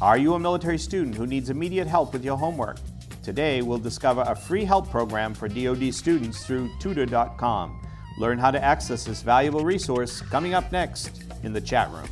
Are you a military student who needs immediate help with your homework? Today, we'll discover a free help program for DoD students through Tutorcom. Learn how to access this valuable resource coming up next in the chat room.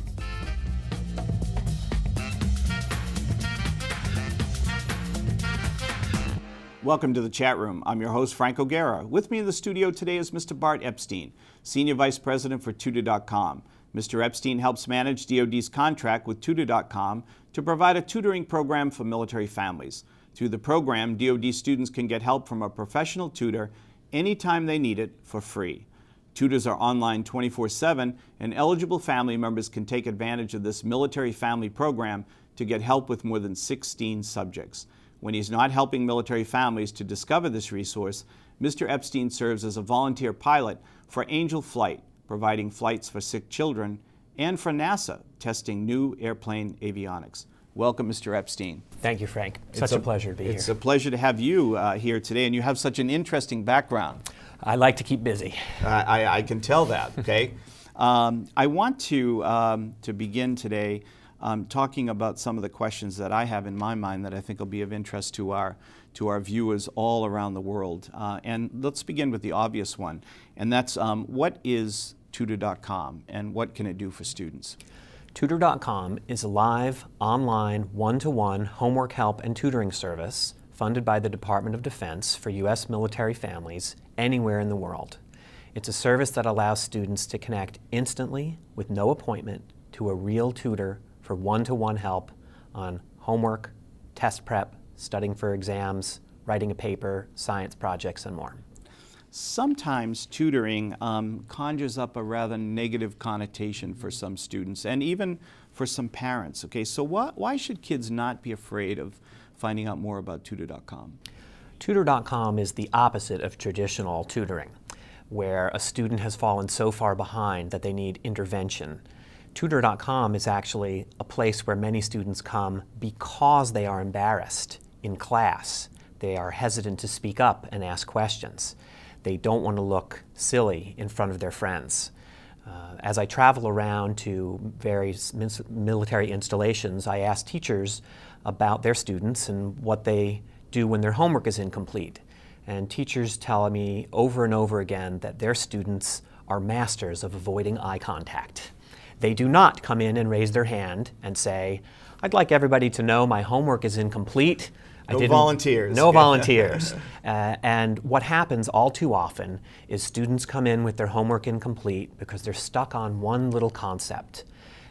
Welcome to the chat room. I'm your host, Frank O'Gara. With me in the studio today is Mr. Bart Epstein, Senior Vice President for Tutor.com. Mr. Epstein helps manage DoD's contract with Tutor.com to provide a tutoring program for military families. Through the program, DoD students can get help from a professional tutor anytime they need it for free. Tutors are online 24/7, and eligible family members can take advantage of this military family program to get help with more than 16 subjects. When he's not helping military families to discover this resource, Mr. Epstein serves as a volunteer pilot for Angel Flight, providing flights for sick children, and for NASA, testing new airplane avionics. Welcome, Mr. Epstein. Thank you, Frank. Such a pleasure to be here. It's a pleasure to have you here today, and you have such an interesting background. I like to keep busy. I can tell that, okay? I want to begin today talking about some of the questions that I have in my mind that I think will be of interest to our viewers all around the world. And let's begin with the obvious one, and that's what is Tutor.com and what can it do for students? Tutor.com is a live, online, one-to-one homework help and tutoring service funded by the Department of Defense for U.S. military families anywhere in the world. It's a service that allows students to connect instantly with no appointment to a real tutor for one-to-one help on homework, test prep, studying for exams, writing a paper, science projects, and more. Sometimes tutoring conjures up a rather negative connotation for some students and even for some parents. Okay, so why should kids not be afraid of finding out more about Tutor.com? Tutor.com is the opposite of traditional tutoring, where a student has fallen so far behind that they need intervention. Tutor.com is actually a place where many students come because they are embarrassed in class. They are hesitant to speak up and ask questions. They don't want to look silly in front of their friends. As I travel around to various military installations, I ask teachers about their students and what they do when their homework is incomplete. And teachers tell me over and over again that their students are masters of avoiding eye contact. They do not come in and raise their hand and say, "I'd like everybody to know my homework is incomplete." No volunteers. No volunteers. And what happens all too often is students come in with their homework incomplete because they're stuck on one little concept.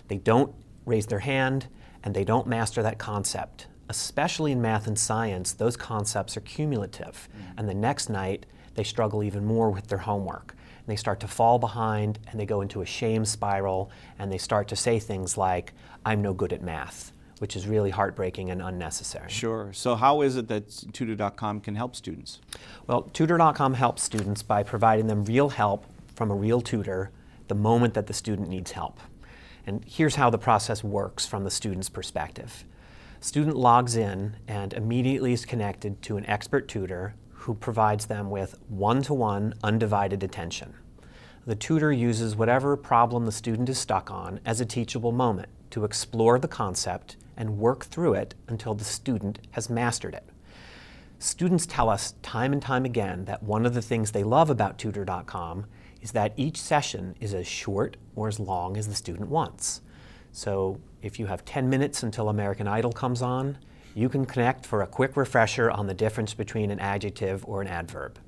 They don't raise their hand and they don't master that concept. Especially in math and science, those concepts are cumulative. And the next night, they struggle even more with their homework. And they start to fall behind and they go into a shame spiral and they start to say things like, "I'm no good at math," which is really heartbreaking and unnecessary. Sure. So how is it that Tutor.com can help students? Well, Tutor.com helps students by providing them real help from a real tutor the moment that the student needs help. And here's how the process works from the student's perspective. Student logs in and immediately is connected to an expert tutor who provides them with one-to-one undivided attention. The tutor uses whatever problem the student is stuck on as a teachable moment to explore the concept and work through it until the student has mastered it. Students tell us time and time again that one of the things they love about Tutor.com is that each session is as short or as long as the student wants. So if you have 10 minutes until American Idol comes on, you can connect for a quick refresher on the difference between an adjective or an adverb.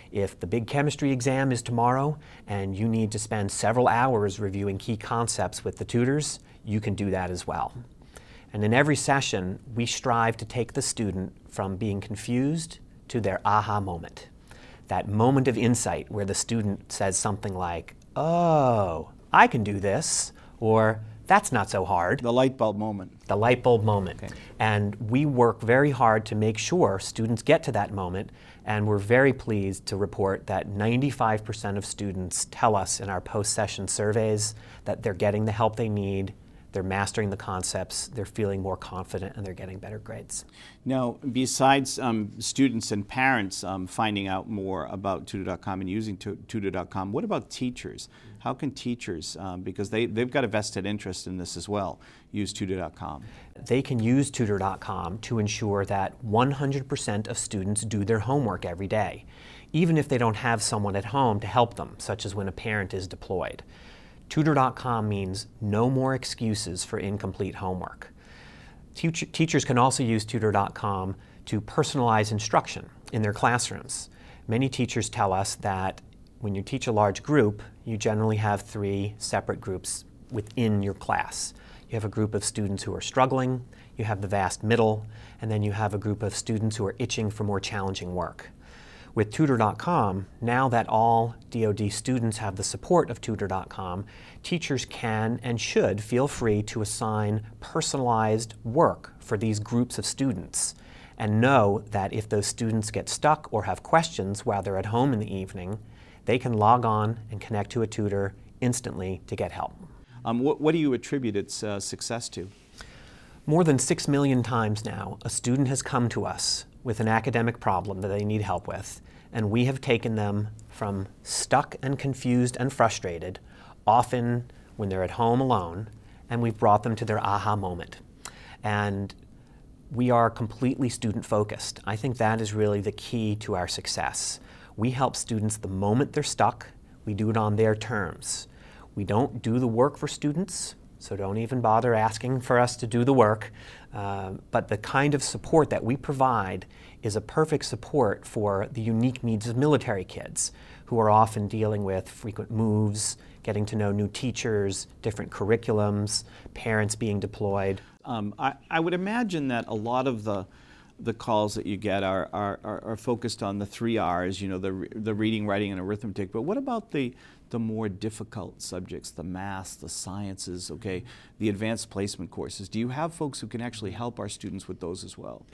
If the big chemistry exam is tomorrow and you need to spend several hours reviewing key concepts with the tutors, you can do that as well. And in every session, we strive to take the student from being confused to their aha moment. That moment of insight where the student says something like, "Oh, I can do this," or "That's not so hard." The light bulb moment. The light bulb moment. Okay. And we work very hard to make sure students get to that moment, and we're very pleased to report that 95% of students tell us in our post-session surveys that they're getting the help they need, they're mastering the concepts, they're feeling more confident, and they're getting better grades. Now, besides students and parents finding out more about Tutor.com and using Tutor.com, what about teachers? How can teachers, because they've got a vested interest in this as well, use Tutor.com? They can use Tutor.com to ensure that 100% of students do their homework every day, even if they don't have someone at home to help them, such as when a parent is deployed. Tutor.com means no more excuses for incomplete homework. Teachers can also use Tutor.com to personalize instruction in their classrooms. Many teachers tell us that when you teach a large group, you generally have 3 separate groups within your class. You have a group of students who are struggling, you have the vast middle, and then you have a group of students who are itching for more challenging work. With Tutor.com, now that all DoD students have the support of Tutor.com, teachers can and should feel free to assign personalized work for these groups of students, and know that if those students get stuck or have questions while they're at home in the evening, they can log on and connect to a tutor instantly to get help. What do you attribute its success to? More than 6 million times now, a student has come to us with an academic problem that they need help with, and we have taken them from stuck and confused and frustrated, often when they're at home alone, and we've brought them to their aha moment. And we are completely student-focused. I think that is really the key to our success. We help students the moment they're stuck. We do it on their terms. We don't do the work for students, so don't even bother asking for us to do the work. But the kind of support that we provide is a perfect support for the unique needs of military kids who are often dealing with frequent moves, getting to know new teachers, different curriculums, parents being deployed. I would imagine that a lot of the calls that you get are focused on the 3 R's, you know, the reading, writing, and arithmetic. But what about the more difficult subjects, the math, the sciences, okay, the advanced placement courses? Do you have folks who can actually help our students with those as well?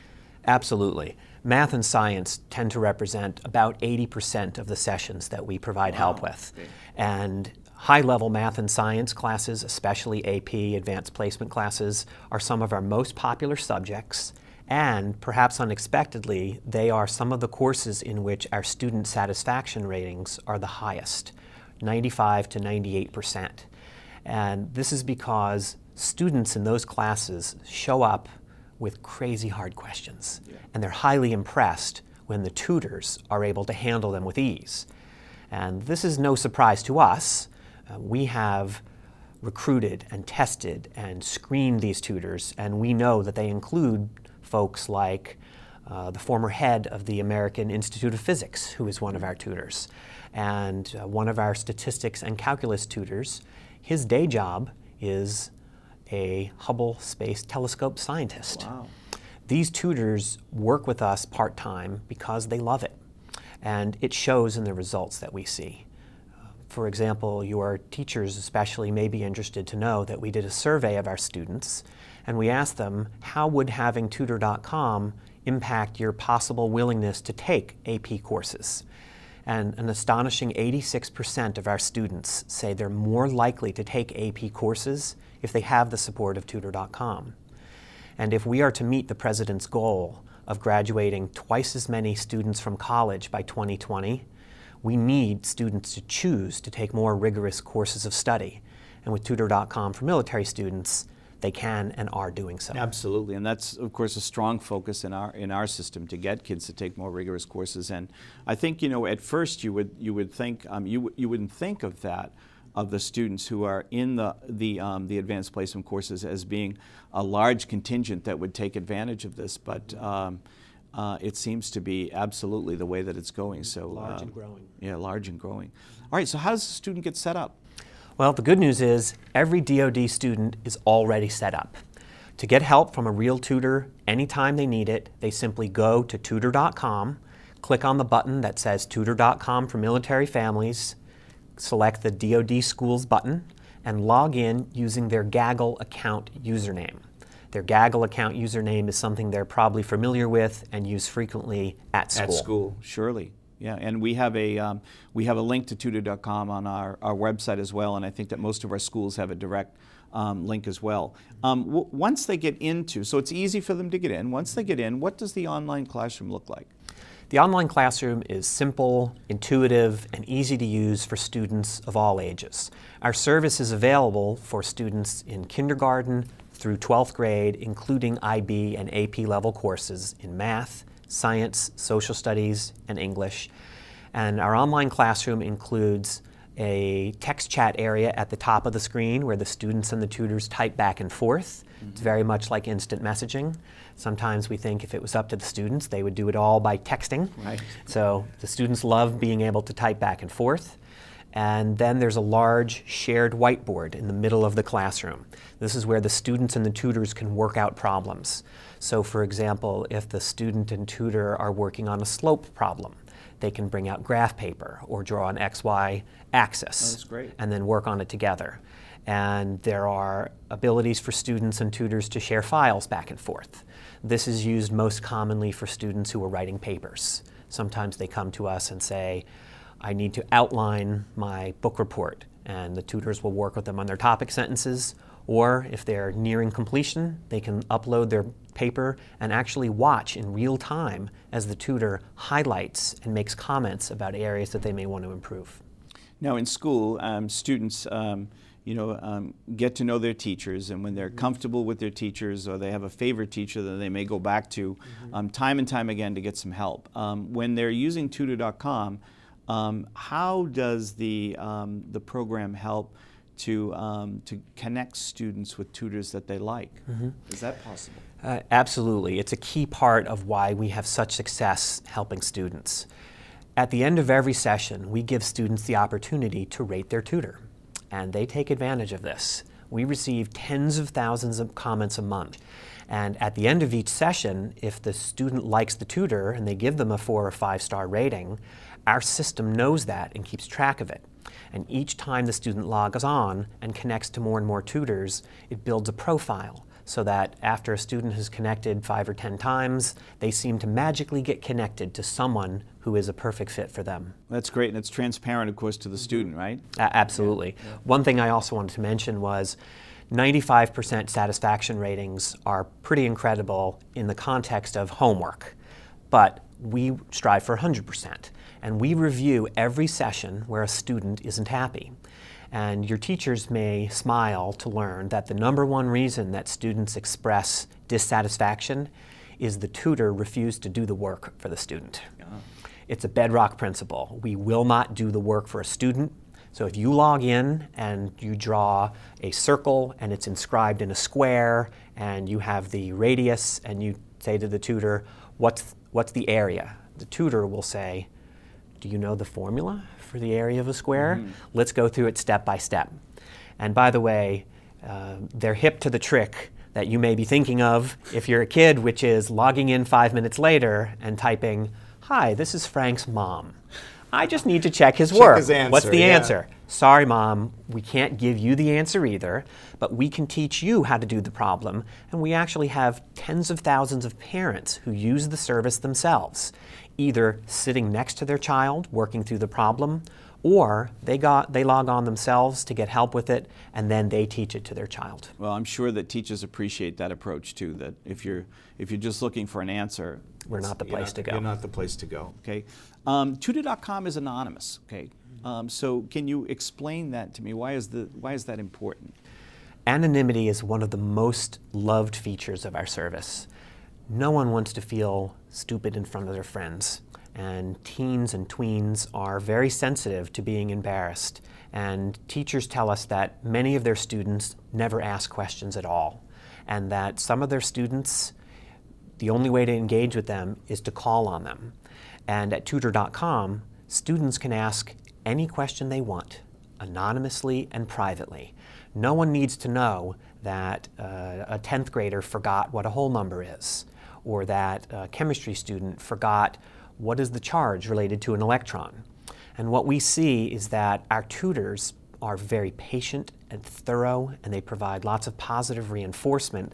Absolutely. Math and science tend to represent about 80% of the sessions that we provide help with. Okay. And high-level math and science classes, especially AP, advanced placement classes, are some of our most popular subjects. And perhaps unexpectedly, they are some of the courses in which our student satisfaction ratings are the highest, 95 to 98%. And this is because students in those classes show up with crazy hard questions. Yeah. And they're highly impressed when the tutors are able to handle them with ease. And this is no surprise to us. We have recruited and tested and screened these tutors, and we know that they include folks like the former head of the American Institute of Physics, who is one of our tutors, and one of our statistics and calculus tutors. His day job is a Hubble Space Telescope scientist. Wow. These tutors work with us part-time because they love it, and it shows in the results that we see. For example, your teachers especially may be interested to know that we did a survey of our students, and we asked them, how would having Tutor.com impact your possible willingness to take AP courses? And an astonishing 86% of our students say they're more likely to take AP courses if they have the support of Tutor.com. And if we are to meet the President's goal of graduating twice as many students from college by 2020, we need students to choose to take more rigorous courses of study. And with Tutor.com for military students, they can and are doing so. Absolutely, and that's of course a strong focus in our system to get kids to take more rigorous courses. And I think, you know, at first you would think you wouldn't think of that, of the students who are in the advanced placement courses as being a large contingent that would take advantage of this, but it seems to be absolutely the way that it's going. So large and growing. Yeah, large and growing. All right, so how does the student get set up? Well, the good news is every DoD student is already set up. To get help from a real tutor anytime they need it, they simply go to Tutor.com, click on the button that says Tutor.com for military families, select the DoD Schools button, and log in using their Gaggle account username. Their Gaggle account username is something they're probably familiar with and use frequently at school. At school, surely. Yeah, and we have a link to Tutor.com on our website as well, and I think that most of our schools have a direct link as well. Once they get into, so it's easy for them to get in. Once they get in, what does the online classroom look like? The online classroom is simple, intuitive, and easy to use for students of all ages. Our service is available for students in kindergarten through 12th grade, including IB and AP level courses in math, science, social studies, and English. And our online classroom includes a text chat area at the top of the screen where the students and the tutors type back and forth. It's very much like instant messaging. Sometimes we think if it was up to the students, they would do it all by texting. Right. So the students love being able to type back and forth. And then there's a large shared whiteboard in the middle of the classroom. This is where the students and the tutors can work out problems. So for example, if the student and tutor are working on a slope problem, they can bring out graph paper or draw an XY axis. Oh, that's great. And then work on it together. And there are abilities for students and tutors to share files back and forth. This is used most commonly for students who are writing papers. Sometimes they come to us and say, I need to outline my book report, and the tutors will work with them on their topic sentences, or if they're nearing completion, they can upload their paper and actually watch in real time as the tutor highlights and makes comments about areas that they may want to improve. Now in school, students get to know their teachers, and when they're comfortable with their teachers or they have a favorite teacher that they may go back to time and time again to get some help. When they're using Tutor.com, how does the program help to connect students with tutors that they like? Is that possible? Absolutely. It's a key part of why we have such success helping students. At the end of every session, we give students the opportunity to rate their tutor, and they take advantage of this. We receive tens of thousands of comments a month, and at the end of each session, if the student likes the tutor and they give them a 4 or 5-star rating, our system knows that and keeps track of it. And each time the student logs on and connects to more and more tutors, it builds a profile so that after a student has connected 5 or 10 times, they seem to magically get connected to someone who is a perfect fit for them. That's great, and it's transparent, of course, to the student, right? Absolutely. Yeah. One thing I also wanted to mention was 95% satisfaction ratings are pretty incredible in the context of homework, but we strive for 100%. And we review every session where a student isn't happy. And your teachers may smile to learn that the #1 reason that students express dissatisfaction is the tutor refused to do the work for the student. It's a bedrock principle. We will not do the work for a student. So if you log in and you draw a circle and it's inscribed in a square and you have the radius and you say to the tutor, what's the area? The tutor will say, do you know the formula for the area of a square? Let's go through it step by step. And by the way, they're hip to the trick that you may be thinking of if you're a kid, which is logging in 5 minutes later and typing, hi, this is Frank's mom. I just need to check his work. His answer, What's the answer? Sorry, Mom, we can't give you the answer either, but we can teach you how to do the problem, and we actually have tens of thousands of parents who use the service themselves, either sitting next to their child working through the problem, or they log on themselves to get help with it, and then they teach it to their child. Well, I'm sure that teachers appreciate that approach too, that if you're just looking for an answer, we're not the place to go. You're not the place to go, okay? Tutor.com is anonymous, okay? So can you explain that to me? Why is that important? Anonymity is one of the most loved features of our service. No one wants to feel stupid in front of their friends. And teens and tweens are very sensitive to being embarrassed. And teachers tell us that many of their students never ask questions at all. And that some of their students, the only way to engage with them is to call on them. And at Tutor.com, students can ask any question they want, anonymously and privately. No one needs to know that a 10th grader forgot what a whole number is, or that a chemistry student forgot what is the charge related to an electron. And what we see is that our tutors are very patient and thorough, and they provide lots of positive reinforcement.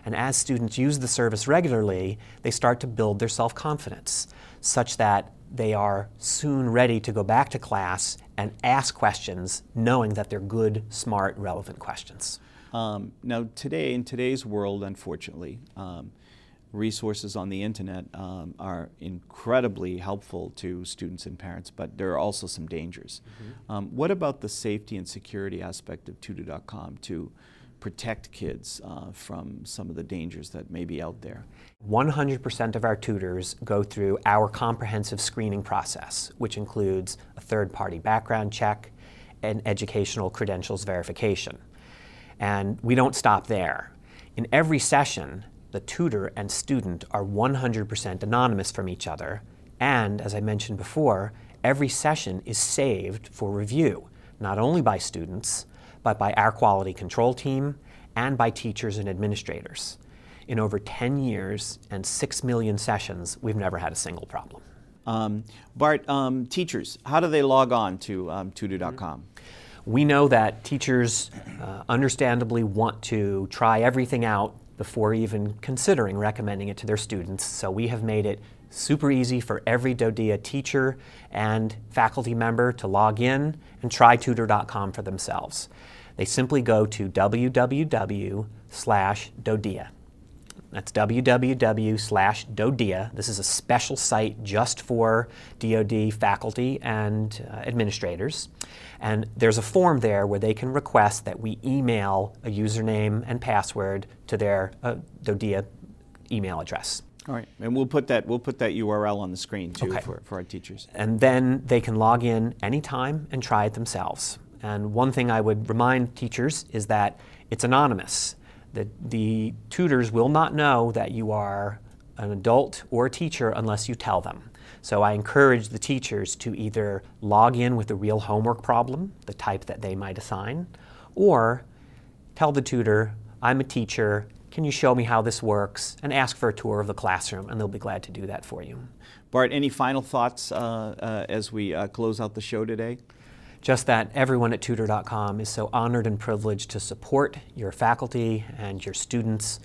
And as students use the service regularly, they start to build their self-confidence, such that they are soon ready to go back to class and ask questions, knowing that they're good, smart, relevant questions. Now today, in today's world, unfortunately, resources on the internet are incredibly helpful to students and parents, but there are also some dangers. What about the safety and security aspect of Tutor.com to protect kids from some of the dangers that may be out there? 100% of our tutors go through our comprehensive screening process, which includes a third-party background check and educational credentials verification. And we don't stop there. In every session, the tutor and student are 100% anonymous from each other, and as I mentioned before, every session is saved for review, not only by students, but by our quality control team and by teachers and administrators. In over 10 years and 6 million sessions, we've never had a single problem. Bart, teachers, how do they log on to Tutor.com? We know that teachers understandably want to try everything out before even considering recommending it to their students, so we have made it super easy for every DoDEA teacher and faculty member to log in and try Tutor.com for themselves. They simply go to www.dodea. That's www.dodea. This is a special site just for DoD faculty and administrators. And there's a form there where they can request that we email a username and password to their DoDEA email address. All right, and we'll put that URL on the screen too, okay, for our teachers. And then they can log in anytime and try it themselves. And one thing I would remind teachers is that it's anonymous. The tutors will not know that you are an adult or a teacher unless you tell them. So I encourage the teachers to either log in with a real homework problem, the type that they might assign, or tell the tutor, I'm a teacher, can you show me how this works, and ask for a tour of the classroom, and they'll be glad to do that for you. Bart, any final thoughts as we close out the show today? Just that everyone at Tutor.com is so honored and privileged to support your faculty and your students.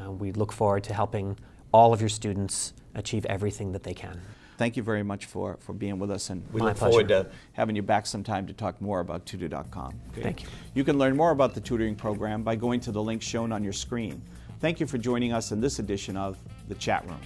We look forward to helping all of your students achieve everything that they can. Thank you very much for being with us, and we My look pleasure. forward to having you back sometime to talk more about Tutor.com. Okay? Thank you. You can learn more about the tutoring program by going to the link shown on your screen. Thank you for joining us in this edition of The Chat Room.